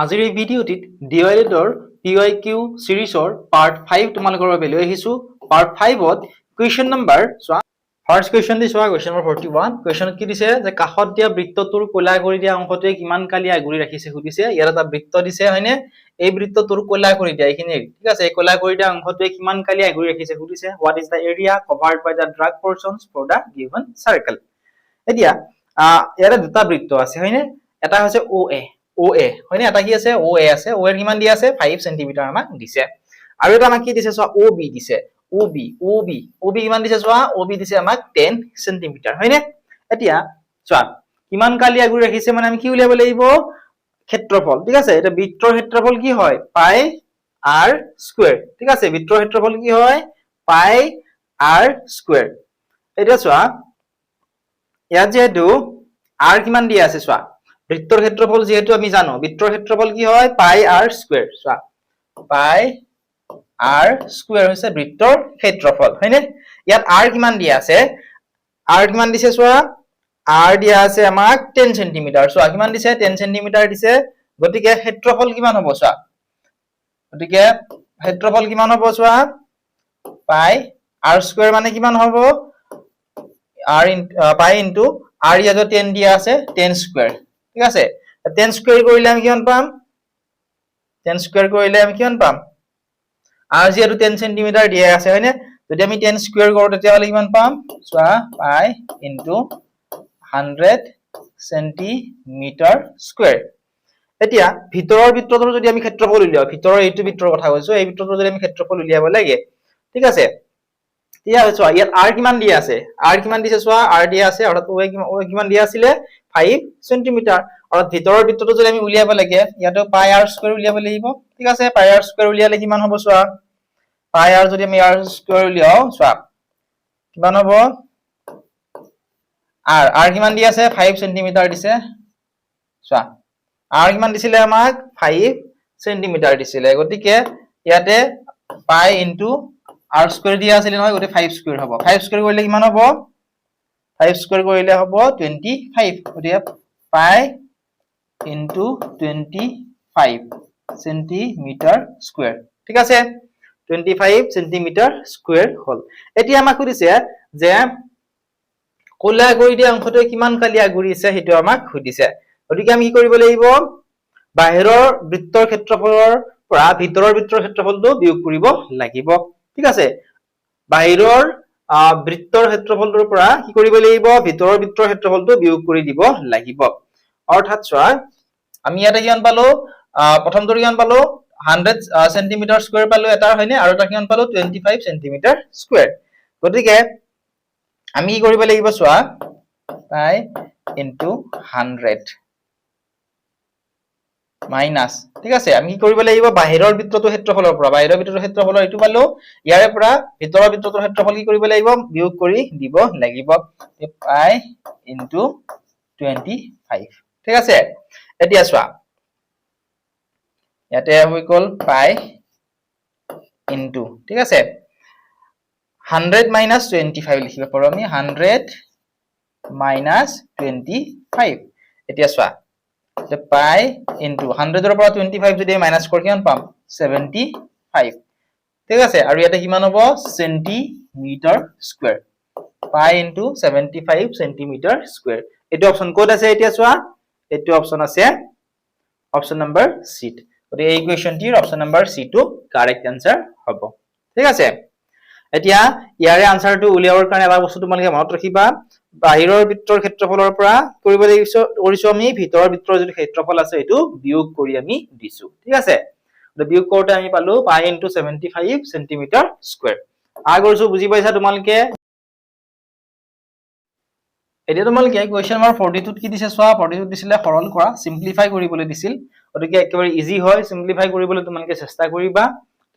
আজিৰ এই ভিডিঅ'টিত ডিৱাইডেডৰ PYQ সিৰিজৰ part 5 তোমালোকৰ বাবে লৈ আহিছো। পাৰ্ট 5ত কুৱেশ্যন নম্বৰ চোৱা। ফাৰ্ষ্ট কুৱেশ্যন দি চোৱা, কুৱেশ্যন নম্বৰ 41। কুৱেশ্যনত কি দিছে যে কাষত দিয়া বৃত্তটোৰ কলা কৰি দিয়া অংশটোৱে কিমান কালি আগুৰি ৰাখিছে সুধিছে। ইয়াত এটা বৃত্ত দিছে হয়নে? এই বৃত্তটোৰ কলা কৰি দিয়া এইখিনি ঠিক আছে, এই কলা কৰি দিয়া অংশটোৱে কিমান কালি আগুৰি ৰাখিছে সুধিছে। What is the area covered by the dark portions for the given circle. এতিয়া ইয়াৰে দুটা বৃত্ত আছে হয়নে? এটা হৈছে OA হয়নে? এটা কি আছে? OA আছে। OA এর কিমান দিয়া আছে? 5 সেন্টিমিটাৰ আমাক দিছে। আৰু এটা আমাক কি দিছে চোৱা, OB দিছে। OB কিমান দিছে চোৱা? OB দিছে আমাক 10 সেন্টিমিটাৰ হয়নে? এতিয়া চোৱা কিমান কালি আগুৰি ৰাখিছে মানে আমি কি উলিয়াব লাগিব? ক্ষেত্ৰফল। ঠিক আছে, এটা বৃত্তৰ ক্ষেত্ৰফল কি হয়? পাই r স্কয়াৰ। ঠিক আছে, বৃত্তৰ ক্ষেত্ৰফল কি হয়? পাই r স্কয়াৰ। এতিয়া চোৱা ইয়াত যেহেতু r কিমান দিয়া আছে চোৱা, বৃত্তৰ ক্ষেত্ৰফল যেহেতু আমি জানো, বৃত্তৰ ক্ষেত্ৰফল কি হয়? পাই r স্কয়াৰ। চোৱা পাই r স্কয়াৰ হৈছে বৃত্তৰ ক্ষেত্ৰফল হয়নে? ইয়াত r কিমান দিয়া আছে? r কিমান দিছে চোৱা, r দিয়া আছে আমাক 10 সেন্টিমিটাৰ। চোৱা কিমান দিছে? 10 সেন্টিমিটাৰ দিছে। গতিকে ক্ষেত্ৰফল কিমান হ'ব চোৱা, গতিকে ক্ষেত্ৰফল কিমান হ'ব চোৱা, পাই r স্কয়াৰ মানে কিমান হ'ব? পাই ইনটু r ইয়াত 10 দিয়া আছে, 10 স্কয়াৰ। ঠিক আছে, 10 স্কয়াৰ কৰিলে আমি কিমান পাম? 10 স্কয়াৰ কৰিলে আমি কিমান পাম? r যেহেতু 10 সেন্টিমিটাৰ দিয়া আছে হয়নে? যদি আমি 10 স্কয়াৰ কৰো তেতিয়াহলে কিমান পাম? চোৱা পাই ইনটু 100 সেন্টিমিটাৰ স্কয়াৰ। এতিয়া ভিতৰৰ বৃত্তটোৰ যদি আমি ক্ষেত্ৰফল উলিয়াও, ভিতৰৰ এইটো বৃত্তৰ কথা কৈছো, এই বৃত্তটোৰ যদি আমি ক্ষেত্ৰফল উলিয়াব লাগে, ঠিক আছে, এতিয়া চোৱা ইয়াত r কিমান দিয়া আছে? r কিমান দিছে চোৱা, r দিয়া আছে অৰ্থাৎ OA কিমান দিয়া আছিলে? 5 সেন্টিমিটাৰ। অৰ্থাৎ ভিতৰৰ বৃত্তটো যদি আমি উলিয়াব লাগে ইয়াতে পাই r স্কয়াৰ উলিয়াব লাগিব। ঠিক আছে, পাই r স্কয়াৰ উলিয়ালে কিমান হ'ব চোৱা, পাই r যদি আমি r স্কয়াৰ উলিয়াও চোৱা কিমান হ'ব? r কিমান দিয়া আছে? 5 সেন্টিমিটাৰ দিছে। চোৱা r কিমান দিছিলে আমাক? 5 সেন্টিমিটাৰ দিছিলে। গতিকে ইয়াতে পাই ইনটু r স্কয়াৰ দিয়া আছিল নহয়, গতিকে 5 স্কয়াৰ হ'ব। 5 স্কয়াৰ কৰিলে কিমান হ'ব? 5 স্কয়াৰ কৰিলে হ'ব 25। গতিকে পাই ইনটু 25 সেন্টিমিটাৰ স্কয়াৰ। ঠিক আছে, 25 সেন্টিমিটাৰ স্কয়াৰ হ'ল। এতিয়া আমাক সুধিছে যে কলা কৰি দিয়া অংশটোৱে কিমান কালি আগুৰিছে সেইটো আমাক সুধিছে। গতিকে আমি কি কৰিব লাগিব? বাহিৰৰ বৃত্তৰ ক্ষেত্ৰফলৰ পৰা ভিতৰৰ বৃত্তৰ ক্ষেত্ৰফলটো বিয়োগ কৰিব লাগিব। ঠিক আছে, বাহিৰৰ বৃত্তৰ ক্ষেত্ৰফলটোৰ পৰা কি কৰিব লাগিব? ভিতৰৰ বৃত্তৰ ক্ষেত্ৰফলটো বিয়োগ কৰি দিব লাগিব। অৰ্থাৎ চোৱা আমি ইয়াতে কিমান পালো? প্ৰথমটো কিমান পালো? 100 সেন্টিমিটাৰ স্কয়াৰ পালো এটা হয়নে? আৰু এটা কিমান পালো? 25 সেন্টিমিটাৰ স্কয়াৰ। গতিকে আমি কি কৰিব লাগিব চোৱা, পাই ইনটু 100 মাইনাস, ঠিক আছে, আমি কি কৰিব লাগিব? বাহিৰৰ বৃত্তটোৰ ক্ষেত্ৰফলৰ পৰা, বাহিৰৰ বৃত্তটোৰ ক্ষেত্ৰফলৰ এইটো পালো, ইয়াৰে পৰা ভিতৰৰ বৃত্তটোৰ ক্ষেত্ৰফল কি কৰিব লাগিব? বিয়োগ কৰি দিব লাগিব। পাই ইনটু 25। ঠিক আছে, এতিয়া চোৱা ইয়াতে হৈ গ'ল পাই ইনটু, ঠিক আছে, 100 মাইনাস 25 লিখিব পাৰো আমি, 100 মাইনাস 25। এতিয়া চোৱা পাই ইনটু 100 ৰ পৰা 25 যদি মাইনাস কৰি কিমান পাম? 75। ঠিক আছে, আৰু ইয়াতে কিমান হ'ব? Centimetre square. পাই ইনটু 75 সেন্টিমিটাৰ স্কয়াৰ। এইটো অপচন ক'ত আছে? এতিয়া চোৱা এইটো অপচন আছে অপচন নম্বৰ সি। গতিকে এই কুৱেশ্যনটিৰ অপচন নম্বৰ সি টো কাৰেক্ট আনসাৰ হ'ব। ঠিক আছে, এতিয়া ইয়াৰে আনসাৰটো উলিয়াবৰ কাৰণে এটা বস্তু তোমালোকে মনত ৰাখিবা, বাহিৰৰ বৃত্তৰ ক্ষেত্ৰফলৰ পৰা কৰিব কৰিছো আমি ভিতৰৰ বৃত্তৰ যিটো ক্ষেত্ৰফল আছে এইটো বিয়োগ কৰি আমি দিছো। ঠিক আছে, বিয়োগ কৰোতে আমি পালো পাই ইনটু 75 সেন্টিমিটাৰ স্কয়াৰ। আশা কৰিছো বুজি পাইছা তোমালোকে। এতিয়া তোমালোকে কুৱেশ্যন নম্বৰ 42 কি দিছে চোৱা, 42 দিছিলে সৰল কৰা, সিম্পলিফাই কৰিবলৈ দিছিল। গতিকে একেবাৰে ইজি হয়, সিম্পলিফাই কৰিবলৈ তোমালোকে চেষ্টা কৰিবা।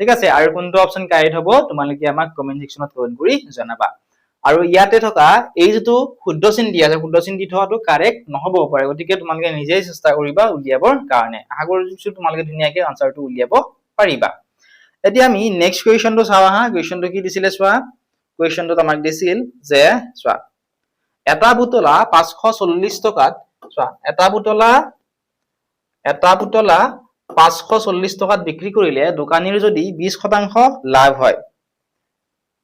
ঠিক আছে, আৰু কোনটো অপচন কাৰেক্ট হ'ব তোমালোকে আমাক কমেন্ট সেকশনত কমেন্ট কৰি জনাবা। আৰু ইয়াতে থকা এই যিটো শুদ্ধ চিন দিয়া আছে, শুদ্ধ চিন দি থোৱাটো কাৰেক্ট নহবও পাৰে, গতিকে তোমালোকে নিজেই চেষ্টা কৰিবা উলিয়াবৰ কাৰণে। আশা কৰিছো তোমালোকে ধুনীয়াকৈ আনসাৰটো উলিয়াব পাৰিবা। এতিয়া আমি নেক্সট কুৱেশ্যনটো চাওঁ আহা। কুৱেশ্যনটো কি দিছিলে চোৱা, কুৱেশ্যনটোত আমাক দিছিল যে চোৱা এটা বুটলা 540 টকাত, চোৱা এটা বুটলা 540 টকাত বিক্ৰী কৰিলে দোকানীৰ যদি 20% লাভ হয়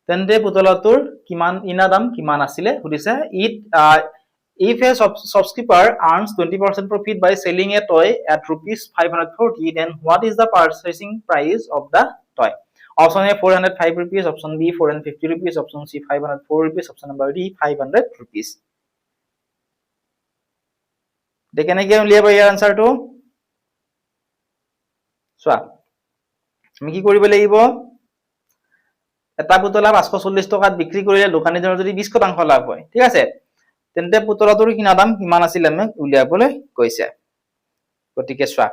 তেন্তে পুতলাটোৰ কিমান ইনা দাম কিমান আছিলে সুধিছে if a subscriber earns 20% profit by selling a toy at rupees 540 then what is the purchasing price of the toy option A 405 rupees option B 450 rupees option C 504 rupees option number D 500 rupees দেখেনে কি উলিয়াব ইয়াৰ আনসাৰটো চোৱা আমি কি কৰিব লাগিব এটা পুতলা 540 টকাত বিক্ৰী কৰিলে দোকানীজনৰ যদি 20% লাভ হয় ঠিক আছে তেন্তে পুতলাটোৰ কিনা দাম কিমান আছিল আমি উলিয়াবলৈ কৈছে গতিকে চোৱা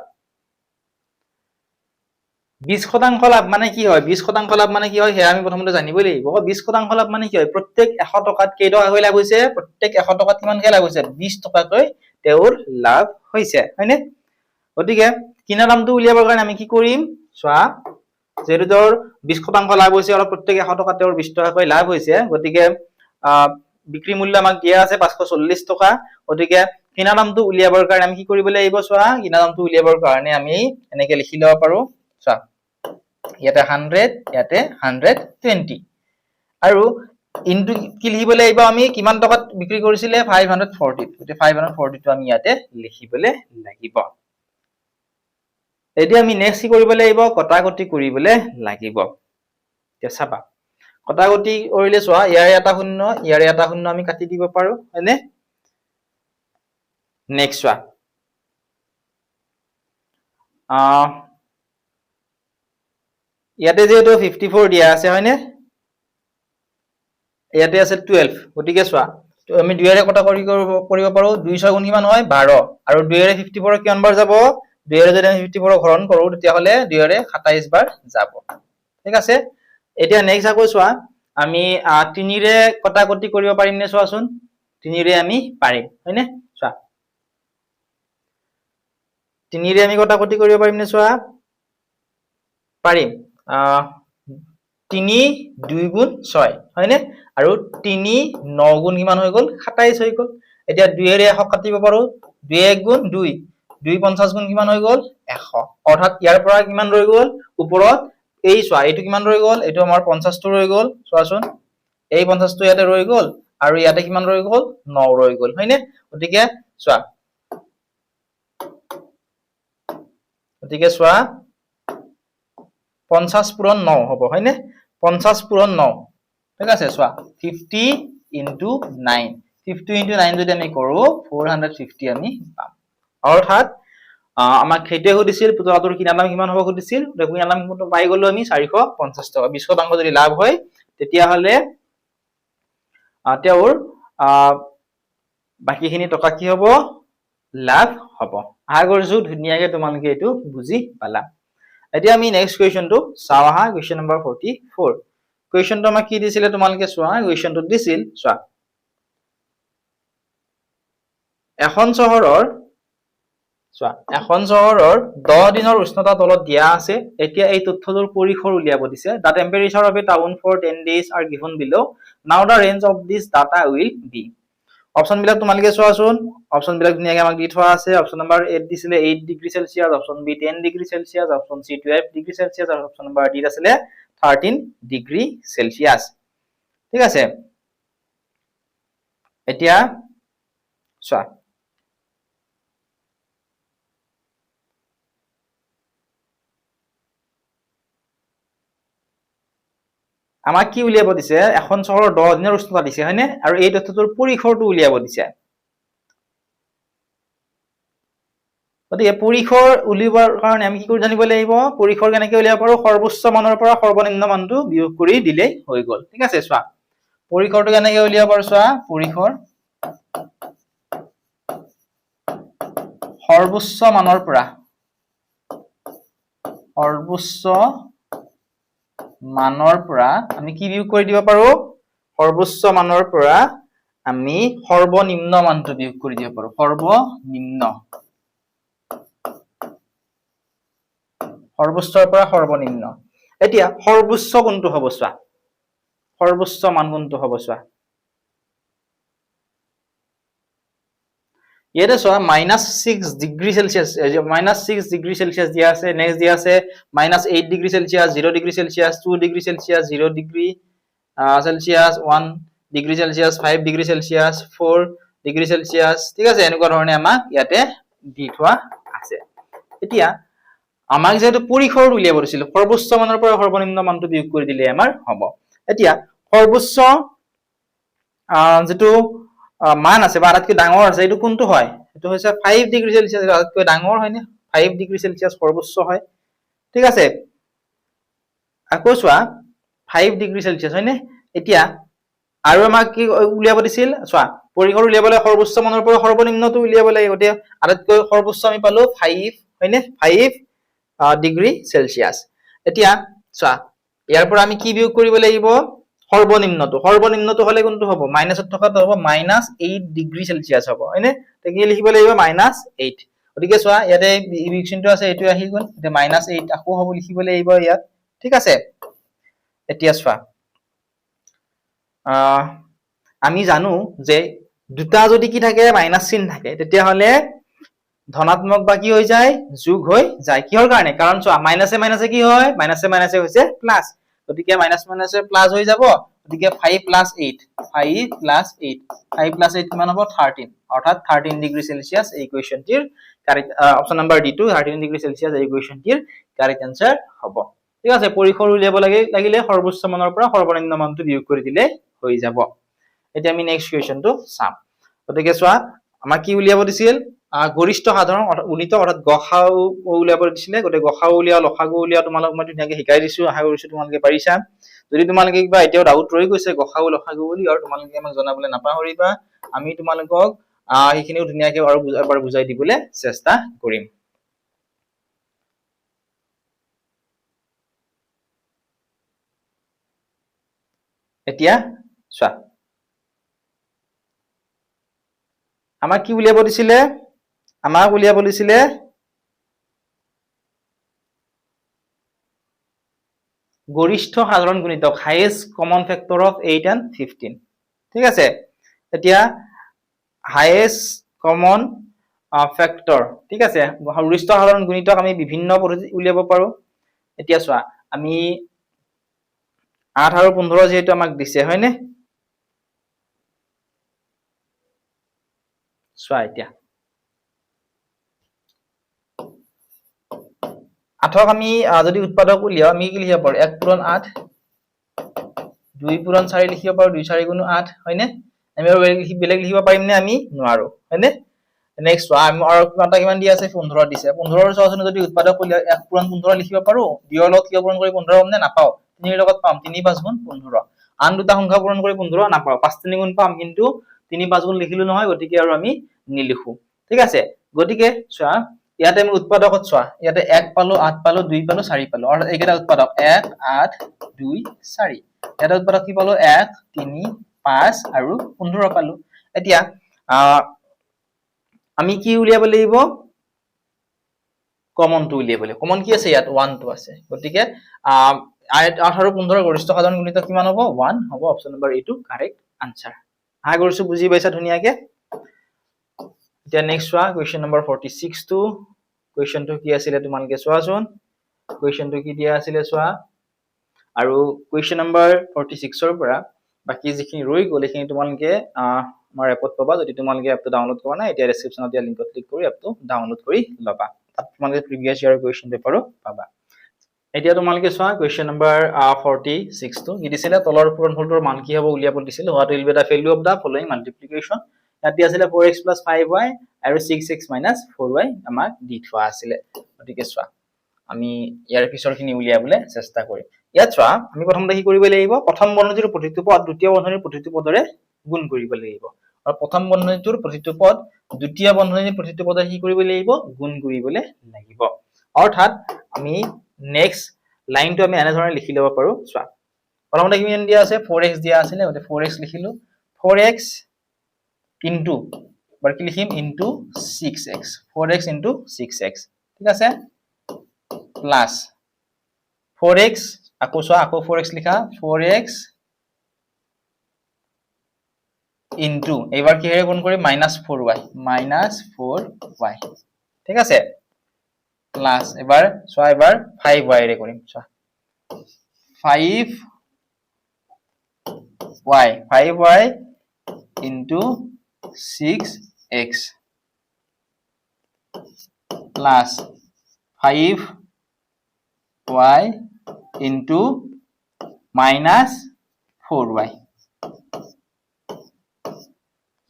20% লাভ মানে কি হয় 20% লাভ মানে কি হয় হে আমি প্ৰথমতে জানিব লাগিব 20% লাভ মানে কি হয় প্ৰত্যেক 100 টকাত কেই টকা হৈ লাভ হৈছে প্ৰত্যেক 100 টকাত কিমান কে লাভ হৈছে 20 টকাকৈ তেওঁৰ লাভ হৈছে হয়নে গতিকে কিনা দামটো উলিয়াবৰ কাৰণে আমি কি কৰিম চোৱা যেহেতু তেওঁৰ 20% লাভ হৈছে আৰু প্ৰত্যেক 100 টকা তেওঁৰ 20 টকাকৈ লাভ হৈছে গতিকে বিক্ৰী মূল্য আমাক দিয়া আছে 540 টকা গতিকে কিনা দামটো উলিয়াবৰ কাৰণে আমি কি কৰিব লাগিব চোৱা কিনা দামটো উলিয়াবৰ কাৰণে আমি এনেকৈ লিখি লব পাৰো চোৱা ইয়াতে 100 ইয়াতে 120 আৰু ইনটু কি লিখিব লাগিব আমি কিমান টকাত বিক্ৰী কৰিছিলে 540 গতিকে 540 টো আমি ইয়াতে লিখিবলৈ লাগিব এতিয়া আমি নেক্সট কি কৰিব লাগিব কটাকটি কৰিবলৈ লাগিব এতিয়া চাবা কটাকটি কৰিলে চোৱা ইয়াৰে এটা শূন্য আমি কাটি দিব পাৰো হয়নে নেক্সট চোৱা ইয়াতে যেহেতু 54 দিয়া আছে হয়নে ইয়াতে আছে 12 গতিকে চোৱা আমি 2 ৰে কটাকটি কৰিব পাৰো 2 6 গুণ কিমান হয় 12 আৰু 2 ৰে 54 কিমান বাৰ যাব 2 ৰে যদি আমি 54 হৰণ কৰো তেতিয়া হলে 2 ৰে 27 বাৰ যাব ঠিক আছে এতিয়া নেক্সট আকৌ চোৱা আমি 3 ৰে কটাকটি কৰিব পাৰিম নে চোৱাচোন 3 ৰে আমি পাৰিম হয়নে চোৱা 3 ৰে আমি কটাকটি কৰিব পাৰিম নে চোৱা পাৰিম 3 2 গুণ 6 হয়নে আৰু 3 9 গুণ কিমান হৈ গল 27 হৈ গল এতিয়া 2 ৰে 100 কাটিব পাৰো 2 1 গুণ 2 2 50 গুণ কিমান হৈ গল 100 অৰ্থাৎ ইয়াৰ পৰা কিমান ৰৈ গল ওপৰত এই চোৱা এইটো কিমান ৰৈ গল এইটো আমাৰ 50 টো ৰৈ গল চোৱাচোন এই 50 টো ইয়াতে ৰৈ গল আৰু ইয়াতে কিমান ৰৈ গল 9 ৰৈ গল হয়নে গতিকে চোৱা 50 পূৰণ 9 হ'ব হয়নে 50 পূৰণ 9 ঠিক আছে চোৱা 50 into 9 50 into 9 যদি আমি কৰো 450 আমি পাম অৰ্থাৎ আমাক খেতে সুধিছিল পুতলাটোৰ কিনা দাম কিমান হ'ব সুধিছিল দেখো কিনা দাম পাই গলো আমি 450 টকা 20% যদি লাভ হয় তেতিয়া হলে তেওঁৰ বাকিখিনি টকা কি হ'ব লাভ হ'ব আশা কৰিছো ধুনীয়াকৈ তোমালোকে এটো বুজি পালা এতিয়া আমি নেক্সট কোৱেশ্চনটো চাও আহা কোৱেশ্চন নম্বৰ 44 কোৱেশ্চনটো আমাক কি দিছিলে তোমালোকে চোৱা কোৱেশ্চনটো দিছিল চোৱা এখন চহৰৰ 10 দিনৰ উষ্ণতা তলত দিয়া আছে এতিয়া এই তথ্যটোৰ পৰিসৰ উলিয়াব দিছে the temperature of a town for 10 days are given below now the range of this data will be option বিলাক তোমালোকে চোৱাচোন অপশন বিলাক ধুনীয়াকৈ আমাক দি থোৱা আছে অপশন নম্বৰ 8 দিছিলে 8 degree Celsius option B 10 degree Celsius option C 12 degree Celsius আৰু অপশন নম্বৰ ডি আছিলে 13 ডিগ্ৰী সেলসিয়াস ঠিক আছে এতিয়া চোৱা আমাক কি উলিয়াব দিছে এখন চহৰৰ 10 দিনৰ উষ্ণতা দিছে হয়নে আৰু এই তথ্যটোৰ পৰিসৰটো উলিয়াব দিছে গতিকে পৰিসৰ উলিয়াবৰ কাৰণে আমি কি কৰি জানিব লাগিব পৰিসৰ কেনেকৈ উলিয়াব পাৰো সৰ্বোচ্চ মানৰ পৰা সৰ্বনিম্ন মানটো বিয়োগ কৰি দিলে হৈ গল ঠিক আছে চোৱা পৰিসৰটো কেনেকৈ উলিয়াব পাৰো চোৱা পৰিসৰ সৰ্বোচ্চ মানৰ পৰা আমি কি বিয়োগ কৰি দিব পাৰো সৰ্বোচ্চ মানৰ পৰা আমি সৰ্বনিম্ন মানটো বিয়োগ কৰি দিব পাৰো সৰ্বোচ্চৰ পৰা সৰ্বনিম্ন এতিয়া সৰ্বোচ্চ কোনটো হ'ব চোৱা সৰ্বোচ্চ মান কোনটো হ'ব চোৱা ইয়াতে চোৱা -6 ডিগ্ৰী সেলসিয়াস -6 ডিগ্ৰী সেলসিয়াস দিয়া আছে নেক্সট দিয়া আছে -8 degree Celsius 0 degree Celsius 2 degree Celsius 0 degree Celsius 1 degree Celsius 5 degree Celsius 4 degree Celsius ঠিক আছে এনেকুৱা ধৰণে আমাক ইয়াতে দি থোৱা আছে এতিয়া আমাক যেটো পৰিসৰ উলিয়াব দিছিল সৰ্বোচ্চ মানৰ পৰা সৰ্বনিম্ন মানটো বিয়োগ কৰি দিলে আমাৰ হ'ব এতিয়া সৰ্বোচ্চ যেটো মান আছে বা আটাইতকৈ ডাঙৰ আছে এটো কোনটো হয় এটো হৈছে 5 ডিগ্ৰী সেলসিয়াস আটাইতকৈ ডাঙৰ হয় নে 5 ডিগ্ৰী সেলসিয়াস সৰ্বোচ্চ হয় ঠিক আছে আকৌ চোৱা 5 ডিগ্ৰী সেলসিয়াস হয় নে এতিয়া আৰু আমাক কি উলিয়াব দিছিল চোৱা পৰিসৰ উলিয়াবলৈ সৰ্বোচ্চ মানৰ পৰা সৰ্বনিম্নটো উলিয়াব লাগিব গতিকে আটাইতকৈ সৰ্বোচ্চ আমি পালো 5 হয় নে 5 ডিগ্ৰী সেলসিয়াস এতিয়া চোৱা ইয়াৰ পৰা আমি কি বিয়োগ কৰিব লাগিব সৰ্বনিম্নটো হলে কোনটো হ'ব মাইনাসত থকাটো হ'ব -8 ডিগ্ৰী সেলসিয়াস হ'ব হয়নে তেকি লিখিব লাগিব -8 গতিকে চোৱা ইয়াতে ইকুৱেশনটো আছে এটো আহি গল এতিয়া -8 আকৌ হ'ব লিখিব লাগিব ইয়াত ঠিক আছে এতিয়া চোৱা আমি জানো যে দুটা যদি কি থাকে মাইনাস চিন থাকে তেতিয়া হলে ধনাত্মক বা কি হৈ যায় যোগ হৈ যায় কিহৰ কাৰণে কাৰণ চোৱা মাইনাসে মাইনাসে কি হয় মাইনাসে মাইনাসে হৈছে প্লাস গতিকে মাইনাস মাইনাসে প্লাস হৈ যাব গতিকে 5 + 8 কিমান হ'ব 13 অৰ্থাৎ 13 ডিগ্ৰী সেলসিয়াস এই ইকুৱেশনটিৰ correct option number D to 13 degree Celsius এই ইকুৱেশনটিৰ কাৰেক্ট আনসাৰ হ'ব ঠিক আছে পৰিসৰ উলিয়াব লাগিলে সৰ্বোচ্চ মানৰ পৰা সৰ্বনিম্ন মানটো বিয়োগ কৰি দিলে হৈ যাব এতিয়া আমি নেক্সট ইকুৱেশনটো চাম গতিকে চোৱা আমাক কি উলিয়াব দিছিল গৰিষ্ঠ সাধাৰণ গুণিতক অৰ্থাৎ গসাউ উলিয়াব দিছিলে গতিকে গসাউ উলিয়া লসাগু উলিয়া তোমালোক মই ধুনীয়াকৈ শিকাই দিছো আশা কৰিছো তোমালোকে পাৰিছা যদি তোমালোকে কিবা এতিয়াও ডাউট ৰৈ গৈছে গসাউ লসাগু বুলি আৰু তোমালোকে আমাক জনাবলৈ নাপাহৰিবা আমি তোমালোকক এইখিনিও ধুনীয়াকৈ আৰু এবাৰ বুজাই দিবলৈ চেষ্টা কৰিম এতিয়া চোৱা আমাক কি উলিয়াব দিছিলে আমাক উলিয়াব দিছিলে গৰিষ্ঠ সাধাৰণ গুণিতক highest common factor of 8 and 15 ঠিক আছে এতিয়া হাইয়েষ্ট কমন ফেক্টৰ ঠিক আছে গৰিষ্ঠ সাধাৰণ গুণিতক আমি বিভিন্ন পদ্ধতি উলিয়াব পাৰো এতিয়া চোৱা আমি 8 আৰু 15 যেটো আমাক দিছে হয় নে চোৱা এতিয়া 8ক আমি যদি উৎপাদক উলিয়াও আমি কি লিখিব পাৰো 1 পূৰণ 8 2 পূৰণ 4 লিখিব পাৰো 2 4 গুণ 8 হয়নে আমি আৰু বেলেগ লিখিব পাৰিম নে আমি নোৱাৰো হয়নে নেক্সট আমি আৰু কিমান দি আছে 15 দিছে 15 সহজনে যদি উৎপাদক উলিয়াও 1 পূৰণ 15 লিখিব পাৰো 2 ৰ লগত কি পূৰণ কৰি 15 পাম নে নাপাও 3 ৰ লগত পাম 3 5 গুণ 15 আন দুটা সংখ্যা পূৰণ কৰি 15 নাপাও 5 3 গুণ পাম কিন্তু 3 5 গুণ লিখিলো নহয় গতিকে আৰু আমি নিলিখো ঠিক আছে গতিকে চোৱা ইয়াতে আমি উৎপাদকত চোৱা ইয়াতে 1 পালো 8 পালো 2 পালো 4 পালো আৰু এইকেইটা উৎপাদক 1 8 2 4 ইয়াতে উৎপাদক কি পালো 1 3 5 আৰু 15 পালো এতিয়া আমি কি উলিয়াব লাগিব কমনটো উলিয়াব লাগিব কমন কি আছে ইয়াত 1 টো আছে গতিকে 8 আৰু 15 গৰিষ্ঠ সাধাৰণ গুণিতক কিমান হ'ব 1 হ'ব অপচন নম্বৰ এ টো কাৰেক্ট আনসাৰ আশা কৰিছো বুজি পাইছা ধুনীয়াকে এতিয়া নেক্সট চোৱা কোৱেশ্চন নম্বৰ 46 টো কোৱেশ্চনটো কি আছিল তোমালোকে চোৱাচোন কোৱেশ্চনটো কি দিয়া আছিল চোৱা আৰু কোৱেশ্চন নম্বৰ 46 ৰ পৰা বাকি যিখিনি ৰৈ গ'ল এইখিনি তোমালোকে আমাৰ এপত পাবা যদি তোমালোকে এপটো ডাউনলোড কৰা নাই এতিয়া ডেসক্ৰিপচনত দিয়া লিংকত ক্লিক কৰি এপটো ডাউনলোড কৰি লবা তাত তোমালোকে প্ৰিভিয়াস ইয়াৰ কোৱেশ্চন পেপাৰো পাবা এতিয়া তোমালোকে চোৱা কোৱেশ্চন নম্বৰ 46 টো কি দিছিলে তলৰ পূৰণফলটোৰ মান কি হ'ব উলিয়াব দিছিল what will be da value of the following multiplication ইয়াত দিয়া আছিল 4x + 5y আৰু 6x - 4y আমাক দি থোৱা আছিল গতিকে চোৱা আমি ইয়াৰ পিছৰখিনি উলিয়াবলৈ চেষ্টা কৰিম ইয়াত চোৱা আমি প্ৰথমতে কি কৰিব লাগিব প্ৰথম বৰ্ণনীৰ প্ৰতিটো পদ দ্বিতীয় বৰ্ণনীৰ প্ৰতিটো পদৰে গুণ কৰিব লাগিব আৰু প্ৰথম বৰ্ণনীটোৰ প্ৰতিটো পদ দ্বিতীয় বৰ্ণনীৰ প্ৰতিটো পদৰে কি কৰিব লাগিব গুণ কৰিবলৈ লাগিব অৰ্থাৎ আমি নেক্সট লাইনটো আমি এনে ধৰণে লিখি ল'ব পাৰো চোৱা প্ৰথমতে কিমান দিয়া আছে 4x দিয়া আছিল গতিকে 4x লিখিলো 4x into বাৰ কি লিখিম into 6x 4x into 6x ঠিক আছে প্লাস 4x আকৌ চোৱা আকৌ 4x লিখা 4x ইনটু এবাৰ কিহেৰে গুণ কৰিম -4y ঠিক আছে প্লাস এবাৰ চোৱা এবাৰ 5y ৰে কৰিম চোৱা 5y into 6x plus 5y into minus 4y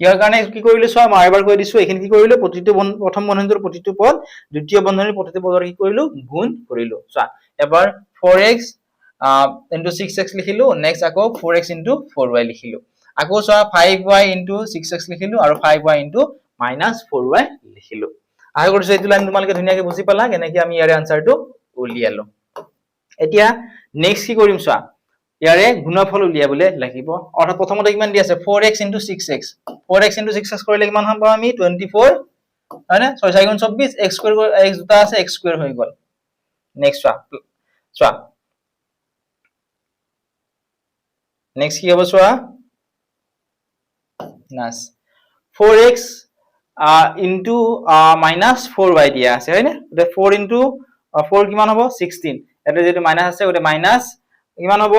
ইয়াৰ কাৰণে কি কৰিলে চোৱা মই এবাৰ কৈ দিছো এখিনি কি কৰিলো প্ৰতিটো প্ৰথম বন্ধনীৰ প্ৰতিটো পদ দ্বিতীয় বন্ধনীৰ প্ৰতিটো পদৰ কি কৰিলো গুণ কৰিলো চোৱা এবাৰ 4x into 6x লিখিলো নেক্সট আকৌ 4x into 4y লিখিলো আকৌ চোৱা 5y into 6x লিখিলো আৰু 5y into minus 4y লিখিলো আশা কৰিছো এইটো লাইন তোমালোকে ধুনীয়াকৈ বুজি পালা কেনেকৈ আমি ইয়াৰ আনসাৰটো উলিয়ালো এতিয়া নেক্সট কি কৰিম চোৱা ইয়াৰে গুণফল উলিয়াবলে লাগিব অৰ্থাৎ প্ৰথমতে কিমান দি আছে 4x into 6x 4x into 6x কৰিলে কিমান হ'ব আমি 24 হয় না 6 4 24 x স্কয়ার x দুটা আছে x স্কয়ার হৈ গল নেক্সট চোৱা নেক্সট কি হ'ব চোৱা নাস 4x into minus 4y দিয়া আছে হয় না 4 into 4 কিমান হ'ব 16 এটা যেটো মাইনাস আছে ওটা মাইনাস কিমান হ'ব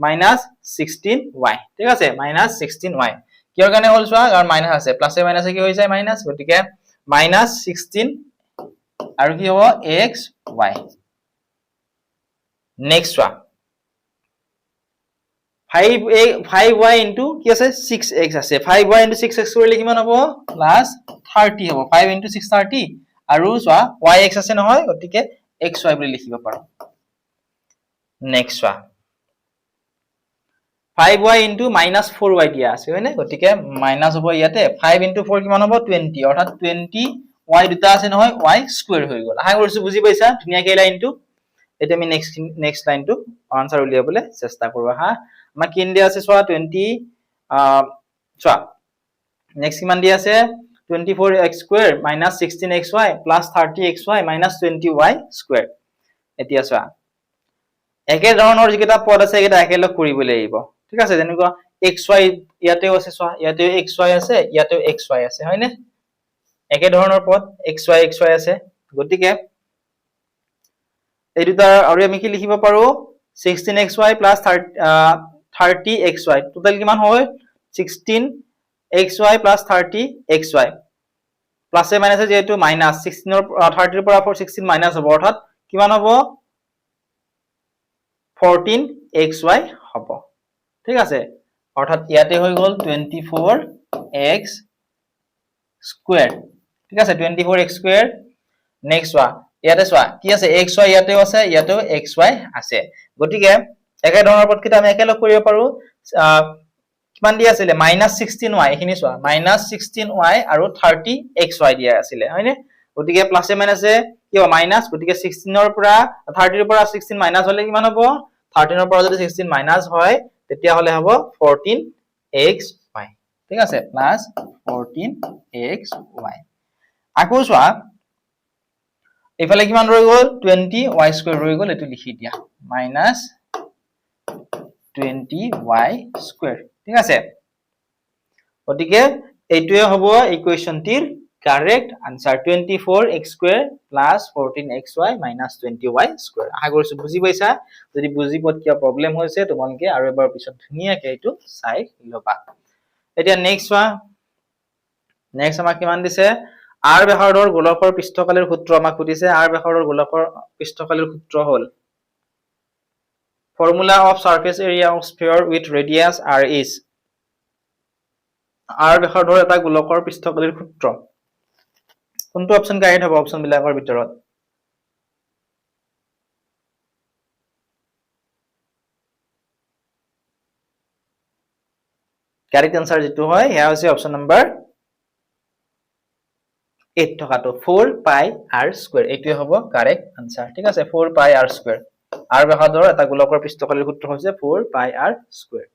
-16y ঠিক আছে -16y কিহৰ কাৰণে হল চোৱা কাৰণ মাইনাস আছে প্লাসে মাইনাসে কি হৈ যায় মাইনাস গতিকে -16 আৰু কি হ'ব xy নেক্সট চোৱা 5y into কি আছে 6x আছে 5y into 6x কৰিলে কিমান হ'ব +30 হ'ব 5 into 6 30 আৰু চোৱা yx আছে নহয় গতিকে xy বুলি লিখিব পাৰো নেক্সট চোৱা 5y into -4y দিয়া আছে হয়নে গতিকে মাইনাস হ'ব ইয়াতে 5 into 4 কিমান হ'ব 20 অৰ্থাৎ 20y দুটা আছে নহয় y স্কয়াৰ হৈ গল আশা কৰিছো বুজি পাইছা ধুনীয়াকৈ লাইনটো এটা আমি নেক্সট লাইনটো আনসাৰ উলিয়াবলৈ চেষ্টা কৰো হা আমাৰ কিন দিয়া আছে চোৱা 20 চোৱা নেক্সট কিমান দিয়া আছে 24x square -16xy +30xy -20y square এতিয়া চোৱা একে ধৰণৰ যিকেইটা পদ আছে এটা একেলগ কৰিব লাগিব ঠিক আছে যেনেকুৱা xy ইয়াতেও আছে চোৱা ইয়াতেও xy আছে ইয়াতেও xy আছে হয়নে একে ধৰণৰ পদ xy আছে গতিকে এই দুটা আৰু আমি কি লিখিব পাৰো 16xy + 30xy টোটাল কিমান হয় 16xy + 30xy প্লাসে মাইনাসে যেহেতু -16 ৰ 30 ৰ পৰা 16 মাইনাস হ'ব অৰ্থাৎ কিমান হ'ব 14xy হ'ব ঠিক আছে অৰ্থাৎ ইয়াতে হৈ গল 24x স্কয়াৰ ঠিক আছে 24x স্কয়াৰ নেক্সট চোৱা ইয়াতে চোৱা কি আছে xy ইয়াতেও আছে ইয়াতেও xy আছে গতিকে একে ধৰণৰ পদকেইটা আমি একেলগ কৰিব পাৰো কিমান দিয়া আছিল -16y এখিনি চোৱা -16y আৰু 30xy দিয়া আছিল হয়নে গতিকে প্লাসে মাইনাসে কি হ'ব মাইনাস গতিকে 16 ৰ পৰা 30 ৰ পৰা 16 মাইনাস হলে কিমান হ'ব 13 ৰ পৰা যদি 16 মাইনাস হয় তেতিয়া হলে হ'ব 14xy ঠিক আছে +14xy আকৌ চোৱা এফালে কিমান ৰৈ গল 20y স্কয়াৰ ৰৈ গল এটো লিখি দিয়া -20y স্কয়াৰ ঠিক আছে গতিকে এইটোৱে হ'ব ইকুৱেশনটিৰ correct answer 24x square +14xy -20y square আশা কৰিছো বুজি পাইছা যদি বুজি পোৱাত কিবা প্ৰবলেম হৈছে তোমালোকে আৰু এবাৰ পিছত ধুনীয়াকৈ এইটো চাই লবা এতিয়া নেক্সট আমাক কিমান দিছে r ব্যাসাৰ্ধৰ গোলকৰ পৃষ্ঠকালীৰ সূত্ৰ আমাক সুধিছে r ব্যাসাৰ্ধৰ গোলকৰ পৃষ্ঠকালীৰ সূত্ৰ হ'ল formula of surface area of sphere with radius r is r ব্যাসাৰ্ধৰ এটা গোলকৰ পৃষ্ঠকালীৰ সূত্ৰ কোনটো অপচন কাৰেক্ট হ'ব অপচন বিলাকৰ ভিতৰত কাৰেক্ট आंसर যেটো হয় হেয়া হৈছে অপচন নাম্বাৰ 8 টকাটো 4 পাই r স্কয়াৰ এইটোৱে হ'ব কাৰেক্ট आंसर ঠিক আছে 4 পাই r স্কয়াৰ r ব্যাসাৰ্ধৰ এটা গোলকৰ পৃষ্ঠকালীৰ সূত্ৰ হৈছে 4 পাই r স্কয়াৰ